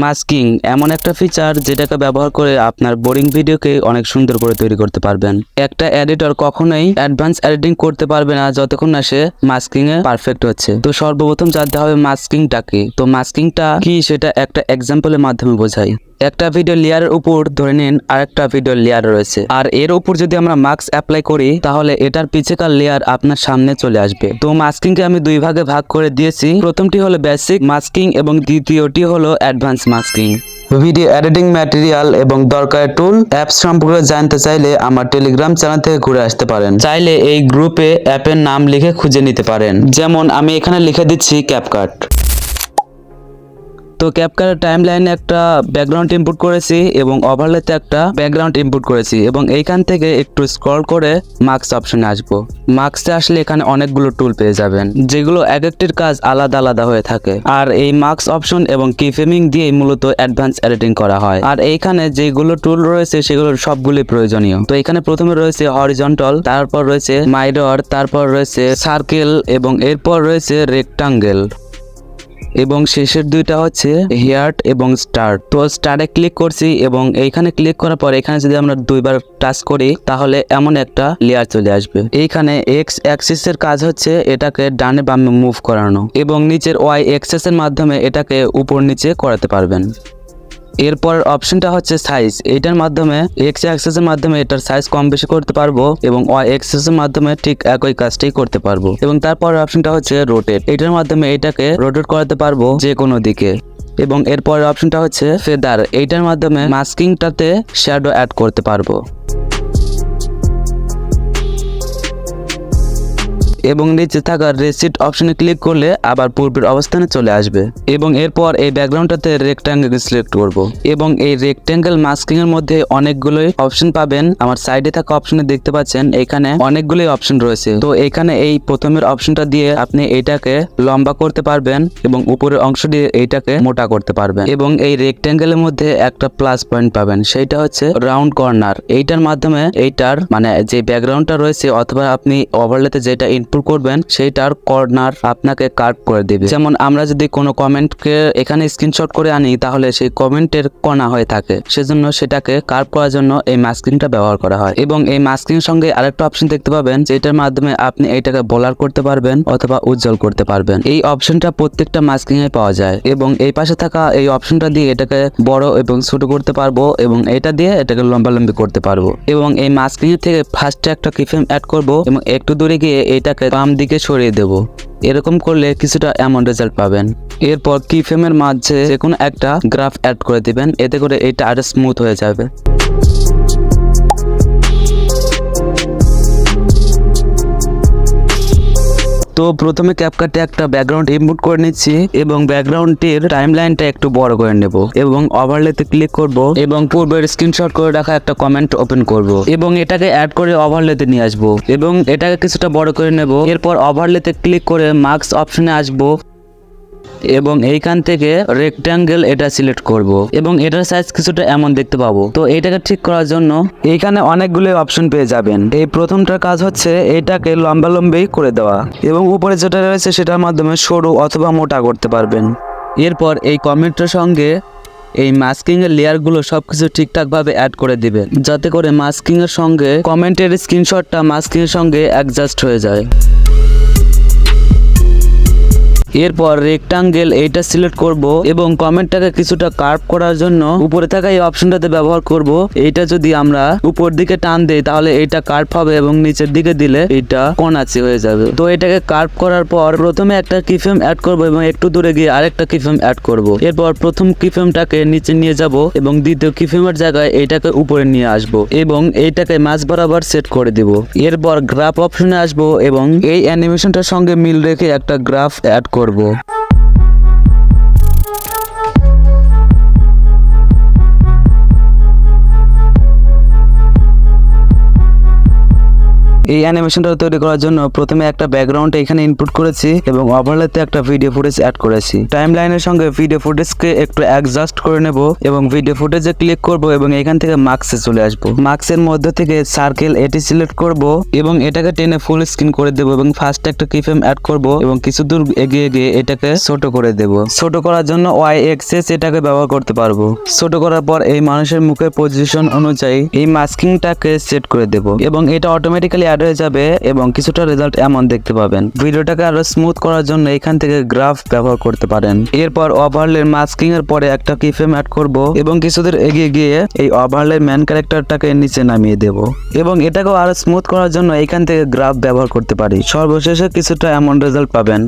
Masking এমন একটা feature যেটাকে ব্যবহার করে আপনার বোরিং ভিডিওকে অনেক সুন্দর করে তৈরি করতে পারবেন। একটা এডিটর কখনোই অ্যাডভান্স এডিটিং করতে পারবে না যতক্ষণ না সে মাস্কিং এ পারফেক্ট হচ্ছে। তো সর্বপ্রথম জানতে হবে মাস্কিংটা কি। তো মাস্কিংটা কি সেটা একটা এক্সাম্পলের মাধ্যমে বোঝাই। একটা ভিডিও লেয়ারের উপর ধরে নিন আরেকটা ভিডিও লেয়ার রয়েছে, আর এর উপর যদি আমরা মাস্ক অ্যাপ্লাই করি তাহলে এটার পিছেকার লেয়ার আপনার সামনে চলে আসবে। তো মাস্কিং কে আমি দুই ভাগে ভাগ করে দিয়েছি। প্রথমটি হলো বেসিক মাস্কিং এবং দ্বিতীয়টি হলো advance masking. Video editing material এবং দরকারি টুল অ্যাপস সম্পর্কে জানতে চাইলে আমার টেলিগ্রাম চ্যানেল থেকে ঘুরে আসতে পারেন। চাইলে এই গ্রুপে অ্যাপের নাম লিখে খুঁজে নিতে পারেন। যেমন আমি এখানে লিখে দিচ্ছি ক্যাপকাট। তো ক্যাপকাটের টাইমলাইনে একটা ব্যাকগ্রাউন্ড ইনপুট করেছি এবং ওভারলেতে একটা ব্যাকগ্রাউন্ড ইনপুট করেছি এবং এইখান থেকে একটু স্ক্রল করে মাস্ক অপশনে আসবো। মাস্কে আসলে এখানে অনেকগুলো টুল পেয়ে যাবেন যেগুলো এক একটির কাজ আলাদা আলাদা হয়ে থাকে। আর এই মাস্ক অপশন এবং কি ফ্রেমিং দিয়ে মূলত অ্যাডভান্স এডিটিং করা হয়। আর এইখানে যেগুলো টুল রয়েছে সেগুলোর সবগুলোই প্রয়োজনীয়। তো এখানে প্রথমে রয়েছে হরিজন্টাল, তারপর রয়েছে মাইরর, তারপর রয়েছে সার্কেল এবং এরপর রয়েছে রেক্টাঙ্গেল এবং শেষের দুইটা হচ্ছে হেয়ার্ট এবং স্টার। তো স্টারে ক্লিক করছি এবং এইখানে ক্লিক করার পর এখানে যদি আমরা দুইবার টাচ করি তাহলে এমন একটা লেয়ার চলে আসবে। এইখানে এক্স অ্যাক্সিস এর কাজ হচ্ছে এটাকে ডানে বামে মুভ করানো এবং নিচের ওয়াই অ্যাক্সিস এর মাধ্যমে এটাকে উপর নিচে করাতে পারবেন। এরপর অপশনটা হচ্ছে সাইজ। এটার মাধ্যমে এক্স অ্যাক্সিস এর মাধ্যমে এটার সাইজ কম বেশি করতে পারবো এবং ওয়াই অ্যাক্সিস এর মাধ্যমে ঠিক একই কাজটাই করতে পারবো। এবং তারপর অপশনটা হচ্ছে রোটেট। এটার মাধ্যমে এটাকে রোটেট করাতে পারবো যে কোনো দিকে। এবং এরপরের অপশনটা হচ্ছে ফেদার। এইটার মাধ্যমে মাস্কিংটাতে শ্যাডো অ্যাড করতে পারবো এবং নিচে থাকা রেসিট অপশনে ক্লিক করলে আবার পূর্বের অবস্থানে চলে আসবে। এবং এরপর এই ব্যাকগ্রাউন্ডটাতে রেক্ট্যাঙ্গেল সিলেক্ট করব এবং এই রেক্ট্যাঙ্গেল মাস্কিং এর মধ্যে অনেকগুলোই অপশন পাবেন। আমার সাইডে থাকা অপশনে দেখতে পাচ্ছেন এখানে অনেকগুলোই অপশন রয়েছে। তো এখানে এই প্রথমের অপশনটা দিয়ে আপনি এইটাকে লম্বা করতে পারবেন এবং উপরের অংশ দিয়ে এইটাকে মোটা করতে পারবেন। এবং এই রেক্ট্যাঙ্গেলের মধ্যে একটা প্লাস পয়েন্ট পাবেন, সেইটা হচ্ছে রাউন্ড কর্নার। এইটার মাধ্যমে এইটার মানে যে ব্যাকগ্রাউন্ডটা রয়েছে অথবা আপনি ওভারলেতে যেটা ইনপুট করবেন সেইটার কর্নার আপনাকে কার্ভ করে দিবে। যেমন আমরা যদি কোনো কমেন্টকে এখানে স্ক্রিনশট করে আনি তাহলে সেই কমেন্টের কোণা হয়ে থাকে, সেজন্য সেটাকে কার্ভ করার জন্য এই মাস্কিংটা ব্যবহার করা হয়। এবং এই মাস্কিং এর সঙ্গে আরেকটা অপশন দেখতে পাবেন যেটার মাধ্যমে আপনি এইটাকে ব্লার করতে পারবেন অথবা উজ্জ্বল করতে পারবেন। এই অপশনটা প্রত্যেকটা মাস্কিং এ পাওয়া যায় এবং এই পাশে থাকা এই অপশনটা দিয়ে এটাকে বড় এবং ছোট করতে পারবো এবং এটা দিয়ে এটাকে লম্বালম্বি করতে পারবো। এবং এই মাস্কিং এর থেকে ফার্স্টে একটা কিফ্রেম অ্যাড করব এবং একটু দূরে গিয়ে এইটাকে বাম দিকে সরিয়ে দেব। এরকম করলে কিছুটা এমন রেজাল্ট পাবেন। এরপর কিফ্রেমের মাঝে যে কোনো একটা গ্রাফ অ্যাড করে দিবেন, এতে করে এটা আরো স্মুথ হয়ে যাবে। তো প্রথমে ক্যাপকাটে একটা ব্যাকগ্রাউন্ড ইনপুট করে নিচ্ছি এবং ব্যাকগ্রাউন্ডটির টাইমলাইনটা একটু বড় করে নেব এবং ওভারলেতে ক্লিক করব এবং পূর্বের স্ক্রিনশট করে রাখা একটা কমেন্ট ওপেন করব এবং এটাকে অ্যাড করে ওভারলেতে নিয়ে আসব এবং এটাকে কিছুটা বড় করে নেব। এরপর ওভারলেতে ক্লিক করে মাস্ক অপশনে আসব এবং এইখান থেকে রেক্ট্যাঙ্গেল এটা সিলেক্ট করব এবং এটার সাইজ কিছুটা এমন দেখতে পাবো। তো এইটাকে ঠিক করার জন্য এইখানে অনেকগুলো অপশন পেয়ে যাবেন। এই প্রথমটার কাজ হচ্ছে এটাকে লম্বালম্বি করে দেওয়া এবং উপরে যেটা রয়েছে সেটার মাধ্যমে সরু অথবা মোটা করতে পারবেন। এরপর এই কমেন্টের সঙ্গে এই মাস্কিং এর লেয়ারগুলো সবকিছু ঠিকঠাক ভাবে অ্যাড করে দিবেন যাতে করে মাস্কিং এর সঙ্গে কমেন্টের স্ক্রিনশটটা মাস্কিং এর সঙ্গে অ্যাডজাস্ট হয়ে যায়। এরপর রেক্টাঙ্গেল এইটা সিলেক্ট করব এবং কমেন্টটাকে কিছুটা কার্ভ করার জন্য উপরে থাকা এই অপশনটাতে ব্যবহার করব। এইটা যদি আমরা উপর দিকে টান দেই তাহলে এইটা কার্ভ হবে এবং নিচের দিকে দিলে এটা কোণাচে হয়ে যাবে। তো এটাকে কার্ভ করার পর প্রথমে একটা কিফ্রেম অ্যাড করব এবং একটু দূরে গিয়ে আরেকটা কিফ্রেম অ্যাড করব। এরপর প্রথম কিফ্রেমটাকে নিচে নিয়ে যাব এবং দ্বিতীয় কিফ্রেমের জায়গায় এইটাকে উপরে নিয়ে আসব এবং এইটাকে মাঝ বরাবর সেট করে দিব। এরপর গ্রাফ অপশনে আসব এবং এই অ্যানিমেশনটার সঙ্গে মিল রেখে একটা গ্রাফ অ্যাড করব। এই অ্যানিমেশনটা তৈরি করার জন্য প্রথমে একটা ব্যাকগ্রাউন্ড এখানে ইনপুট করেছি এবং ওভারলেতে একটা ভিডিও ফুটেজ অ্যাড করেছি। টাইমলাইনের সঙ্গে ভিডিও ফুটেজকে একটু অ্যাডজাস্ট করে নেব এবং ভিডিও ফুটেজে ক্লিক করব এবং এখান থেকে মার্কসে চলে আসব। মার্কসের মধ্যে থেকে সার্কেল এটি সিলেক্ট করব এবং এটাকে টেনে ফুল স্ক্রিন করে দেব এবং ফার্স্ট একটা কিফ্রেম অ্যাড করব এবং কিছু দূর এগিয়ে গিয়ে এটাকে ছোট করে দেব। ছোট করার জন্য ওয়াই এক্সেস এটাকে ব্যবহার করতে পারবো। ছোট করার পর এই মানুষের মুখের পজিশন অনুযায়ী এই মাস্কিংটাকে সেট করে দেব এবং এটা অটোমেটিক্যালি অ্যাড হয়ে যাবে এবং কিছুটা রেজাল্ট এমন দেখতে পাবেন। ভিডিওটাকে আরো স্মুথ করার জন্য এখান থেকে গ্রাফ ব্যবহার করতে পারেন। এরপর ওভারলে মাস্কিং এর পরে একটা কিফ্রেম অ্যাড করব এবং কিছুদের এগিয়ে গিয়ে এই ওভারলে ম্যান ক্যারেক্টারটাকে নিচে নামিয়ে দেব এবং এটাকেও আরো স্মুথ করার জন্য এখান থেকে গ্রাফ ব্যবহার করতে পারি। সর্বশেষে কিছুটা এমন রেজাল্ট পাবেন।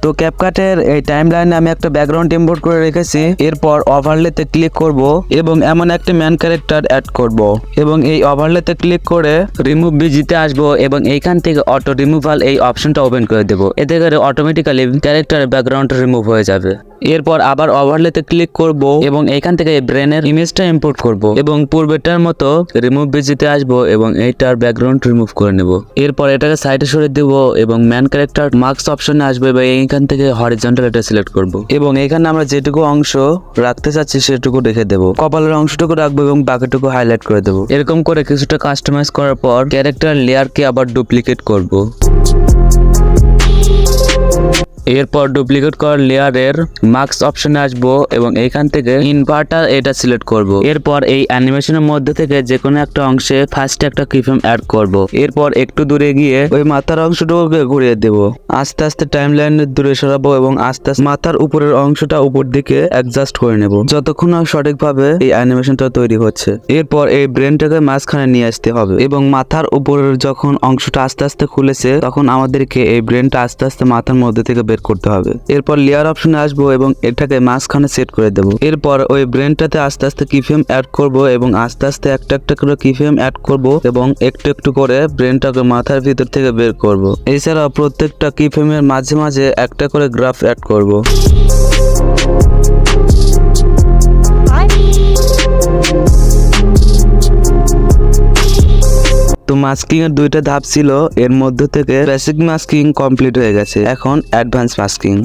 তো ক্যাপকাটের এই টাইমলাইনে আমি একটা ব্যাকগ্রাউন্ড ইম্পোর্ট করে রেখেছি। এরপর ওভারলেতে ক্লিক করব এবং এমন একটা ম্যান ক্যারেক্টার অ্যাড করব এবং এই ওভারলেতে ক্লিক করে রিমুভ বিজিতে আসবো এবং এইখান থেকে অটো রিমুভাল এই অপশনটা ওপেন করে দেব। এতে করে অটোমেটিক্যালি ক্যারেক্টার ব্যাকগ্রাউন্ড রিমুভ হয়ে যাবে। এরপর আবার ওভারলেতে ক্লিক করব এবং এখান থেকে ব্রেনের ইমেজটা ইম্পোর্ট করব এবং পূর্বেটার মতো রিমুভ বিজিতে আসবো এবং এইটার ব্যাকগ্রাউন্ড রিমুভ করে নেব। এরপর এটাকে সাইডে সরিয়ে দেব এবং ম্যান ক্যারেক্টার মার্কস অপশনে আসবে এবং এখান থেকে হরিজন্টাল এটা সিলেক্ট করব এবং এখানে আমরা যেটুকু অংশ রাখতে চাচ্ছি সেটুকু রেখে দেব। কপালের অংশটুকু রাখবো এবং বাকিটুকু হাইলাইট করে দেব। এরকম করে কিছুটা কাস্টমাইজ করার পর ক্যারেক্টার লেয়ারকে আবার ডুপ্লিকেট করব। এরপর ডুপ্লিকেট করার লেয়ারের মার্কস অপশনে আসবো এবং এইখান থেকে ইনভার্টার এটা সিলেক্ট করব। এরপর এই অ্যানিমেশনের মধ্যে থেকে যে কোনো একটা অংশে ফার্স্টে একটা কিফ্রেম অ্যাড করব। এরপর একটু দূরে গিয়ে ওই মাথার অংশটুকুকে ঘুরিয়ে দেব। আস্তে আস্তে টাইমলাইনের দূরে সরাবো এবং আস্তে আস্তে মাথার উপরের অংশটা উপর দিকে অ্যাডজাস্ট করে নেব যতক্ষণ না সঠিকভাবে এই অ্যানিমেশনটা তৈরি হচ্ছে। এরপর এই ব্রেনটাকে মাঝখানে নিয়ে আসতে হবে এবং মাথার উপরের যখন অংশটা আস্তে আস্তে খুলেছে তখন আমাদেরকে এই ব্রেনটা আস্তে আস্তে মাথার মধ্যে থেকে বের করতে হবে। এরপর লেয়ার অপশনে আসবো এবং এটাকে মাঝখানে সেট করে দেব। এরপর ওই ব্রেনটাতে আস্তে আস্তে কিফ্রেম অ্যাড করব এবং আস্তে আস্তে একটা একটা করে কিফ্রেম অ্যাড করব এবং একটু একটু করে ব্রেনটাকে মাথার ভিতর থেকে বের করব। এছাড়া প্রত্যেকটা কিফ্রেমের মাঝে মাঝে একটা করে গ্রাফ অ্যাড করব। তো মাস্কিং এর দুইটা ধাপ ছিল, এর মধ্যে থেকে বেসিক মাস্কিং কমপ্লিট হয়ে গেছে, এখন অ্যাডভান্স মাস্কিং।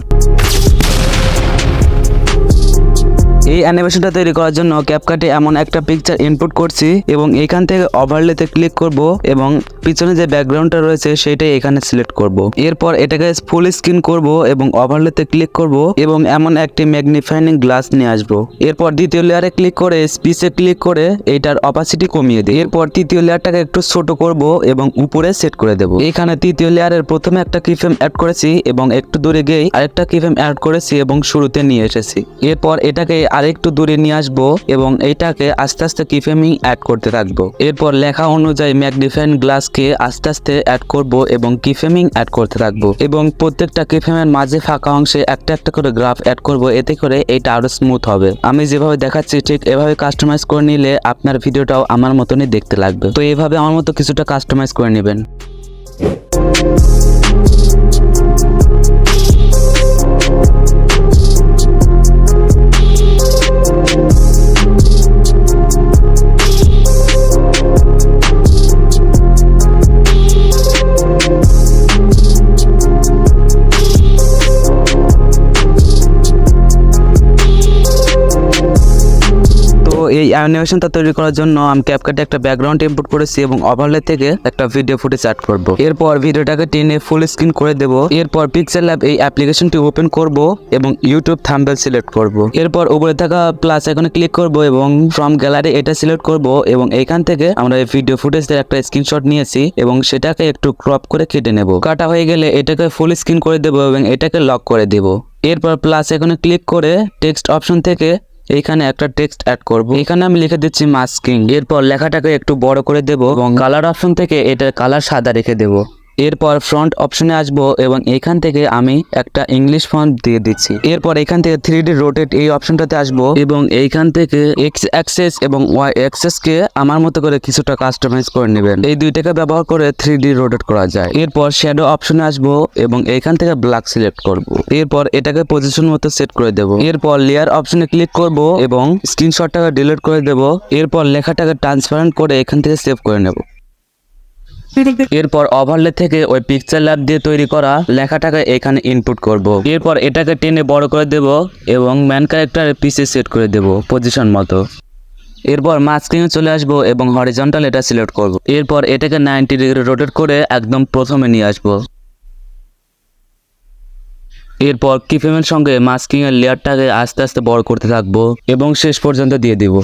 এই অ্যানিমেশনটা তৈরি করার জন্য ক্যাপকাটে এমন একটা পিকচার ইনপুট করছি এবং এখান থেকে ওভারলেতে ক্লিক করব এবং পিছনে যে ব্যাকগ্রাউন্ডটা রয়েছে সেটাই এখানে সিলেক্ট করব। এরপর এটাকে ফুল স্ক্রিন করব এবং ওভারলেতে ক্লিক করব এবং এমন একটি ম্যাগনিফাইং গ্লাস নিয়ে আসব। এরপর দ্বিতীয় লেয়ারে ক্লিক করে স্পিচে ক্লিক করে এটার অপাসিটি কমিয়ে দিই। এরপর তৃতীয় লেয়ারটাকে একটু ছোট করব এবং উপরে সেট করে দেব। এখানে তৃতীয় লেয়ারের প্রথমে একটা কিফ্রেম অ্যাড করেছি এবং একটু দূরে গিয়ে আরেকটা কিফ্রেম অ্যাড করেছি এবং শুরুতে নিয়ে এসেছি। এরপর এটাকে আরেকটু দূরে নিয়ে আসবো এবং এইটাকে আস্তে আস্তে কিফ্রেমিং অ্যাড করতে থাকবো। এরপর লেখা অনুযায়ী ম্যাগনিফাইং গ্লাসকে আস্তে আস্তে অ্যাড করব এবং কিফ্রেমিং অ্যাড করতে থাকবো এবং প্রত্যেকটা কিফ্রেমের মাঝে ফাঁকা অংশে একটা একটা করে গ্রাফ অ্যাড করব, এতে করে এটা আরো স্মুথ হবে। আমি যেভাবে দেখাচ্ছি ঠিক এভাবে কাস্টমাইজ করে নিলে আপনার ভিডিওটাও আমার মতনই দেখতে লাগবে। তো এইভাবে আমার মতো কিছুটা কাস্টমাইজ করে নেবেন। এই অ্যানিমেশনটা তৈরি করার জন্য আমি ক্যাপকাটে একটা ব্যাকগ্রাউন্ড ইনপুট করেছি এবং ওভারলে থেকে একটা ভিডিও ফুটেজ অ্যাড করব। এরপর ভিডিওটাকে টেনে ফুল স্ক্রিন করে দেব। এরপর পিক্সেল ল্যাব এই অ্যাপ্লিকেশনটি ওপেন করব এবং ইউটিউব থাম্বনেল সিলেক্ট করব। এরপর উপরে থাকা প্লাস আইকনে ক্লিক করব এবং ফ্রম গ্যালারি এটা সিলেক্ট করব এবং এখান থেকে আমরা এই ভিডিও ফুটেজের একটা স্ক্রিনশট নিয়েছি এবং সেটাকে একটু ক্রপ করে কেটে নেব। কাটা হয়ে গেলে এটাকে ফুল স্ক্রিন করে দেব এবং এটাকে লক করে দেব। এরপর প্লাস আইকনে ক্লিক করে টেক্সট অপশন থেকে এইখানে একটা টেক্সট অ্যাড করব। এখানে আমি লিখে দিচ্ছি মাস্কিং। এরপর লেখাটাকে একটু বড় করে দেব এবং কালার অপশন থেকে এটার কালার সাদা রেখে দেব। এরপর ফ্রন্ট অপশনে আসবো এবং এখান থেকে আমি একটা ইংলিশ ফন্ট দিয়ে দিচ্ছি। এরপর এখান থেকে 3D রোটেট এই অপশনটাতে আসবো এবং এইখান থেকে এক্স অ্যাক্সেস এবং ওয়াই অ্যাক্সেস কে আমার মতো করে কিছুটা কাস্টমাইজ করে নেবেন। এই দুইটাকে ব্যবহার করে 3D রোটেট করা যায়। এরপর শ্যাডো অপশনে আসবো এবং এখান থেকে ব্ল্যাক সিলেক্ট করব। এরপর এটাকে পজিশন মতো সেট করে দেব। এরপর লেয়ার অপশনে ক্লিক করব এবং স্ক্রিনশটটাকে ডিলিট করে দেব। এরপর লেখাটাকে ট্রান্সপারেন্ট করে এখান থেকে সেভ করে নেব। এরপর ওভারলে থেকে ওই পিকচার ল্যাব দিয়ে তৈরি করা লেখাটাকে এখানে ইনপুট করব। এরপর এটাকে টেনে বড় করে দেব এবং ম্যান ক্যারেক্টারের পিছে সেট করে দেব পজিশন মতো। এরপর মাস্কিংয়ে চলে আসবো এবং হরিজন্টাল এটা সিলেক্ট করব। এরপর এটাকে 90 ডিগ্রি রোটেট করে একদম প্রথমে নিয়ে আসবো। এরপর কিফ্রেমের সঙ্গে মাস্কিং এর লেয়ারটাকে আস্তে আস্তে বড় করতে থাকবো এবং শেষ পর্যন্ত দিয়ে দিব।